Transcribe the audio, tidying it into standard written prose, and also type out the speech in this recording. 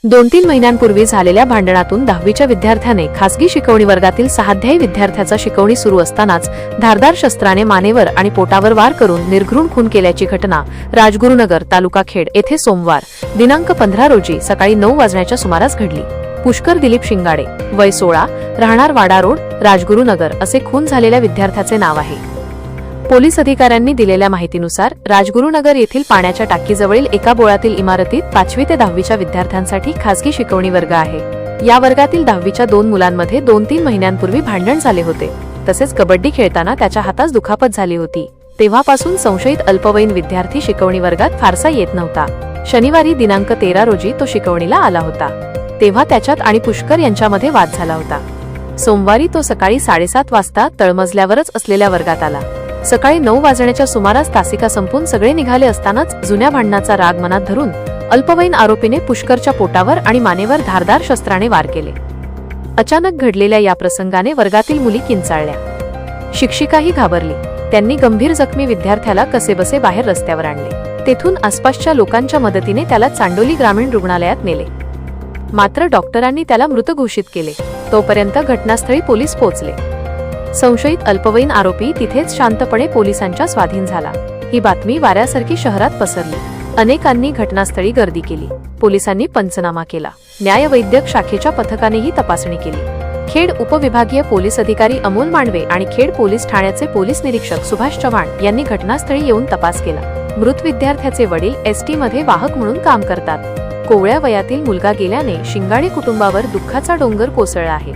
2-3 महिन्यांपूर्वी झालेल्या भांडणातून 10वीच्या विद्यार्थ्याने खासगी शिकवणी वर्गातील 6ध्यायी विद्यार्थ्याचा शिकवणी सुरू असतानाच धारदार शस्त्राने मानेवर आणि पोटावर वार करून निर्घृण खून केल्याची घटना राजगुरुनगर तालुका खेड येथे सोमवार दिनांक 15 रोजी सकाळी 9 वाजण्याच्या सुमारास घडली। पुष्कर दिलीप शिंगाडे, वय 16, राहणार वाडा रोड, राजगुरुनगर असे खून झालेल्या विद्यार्थ्याचे नाव आहे। पोलीस अधिकाऱ्यांनी दिलेल्या माहितीनुसार राजगुरुनगर येथील पाण्याच्या टाकीजवळील एका बोळातील इमारतीत 5वी ते 10वीच्या विद्यार्थ्यांसाठी खासगी शिकवणी वर्ग आहे। या वर्गातील 10वीच्या 2 मुलांमध्ये 2-3 महिन्यांपूर्वी भांडण झाले होते। तसेच कबड्डी खेळताना त्याच्या हातास दुखापत झाली होती। तेव्हापासून संशयित अल्पवयीन विद्यार्थी शिकवणी वर्गात फारसा येत नव्हता। शनिवारी दिनांक 13 रोजी तो शिकवणीला आला होता। तेव्हा त्याच्यात आणि पुष्कर यांच्यामध्ये वाद झाला होता। सोमवारी तो सकाळी 7:30 वाजता तळमजल्यावरच असलेल्या वर्गात आला। सकाळी 9 वाजण्याच्या सुमारास तासिका संपून सगळे निघाले असतानाच जुन्या भांडणाचा राग मनात धरून अल्पवयीन आरोपीने पुष्करच्या पोटावर आणि मानेवर धारदार शस्त्राने वार केले। अचानक घडलेल्या या प्रसंगाने वर्गातील मुली किंचाळल्या। शिक्षिकाही घाबरली। त्यांनी गंभीर जखमी विद्यार्थ्याला कसेबसे बाहेर रस्त्यावर आणले। तेथून आसपासच्या लोकांच्या मदतीने त्याला चांडोली ग्रामीण रुग्णालयात नेले, मात्र डॉक्टरांनी त्याला मृत घोषित केले। तोपर्यंत घटनास्थळी पोलीस पोहोचले। संशयित अल्पवयीन आरोपी तिथेच शांतपणे पोलिसांच्या स्वाधीन झाला। ही बातमी वाऱ्यासारखी शहरात पसरली। अनेकांनी घटनास्थळी गर्दी केली। पोलिसांनी पंचनामा केला। न्यायवैद्यक शाखेच्या पथकानेही तपासणी केली। खेड उपविभागीय पोलीस अधिकारी अमोल मांडवे आणि खेड पोलीस ठाण्याचे पोलीस निरीक्षक सुभाष चव्हाण यांनी घटनास्थळी येऊन तपास केला। मृत विद्यार्थ्याचे वडील एसटी मध्ये वाहक म्हणून काम करतात। कोवळ्या वयातील मुलगा गेल्याने शिंगाडे कुटुंबावर दुःखाचा डोंगर कोसळला आहे।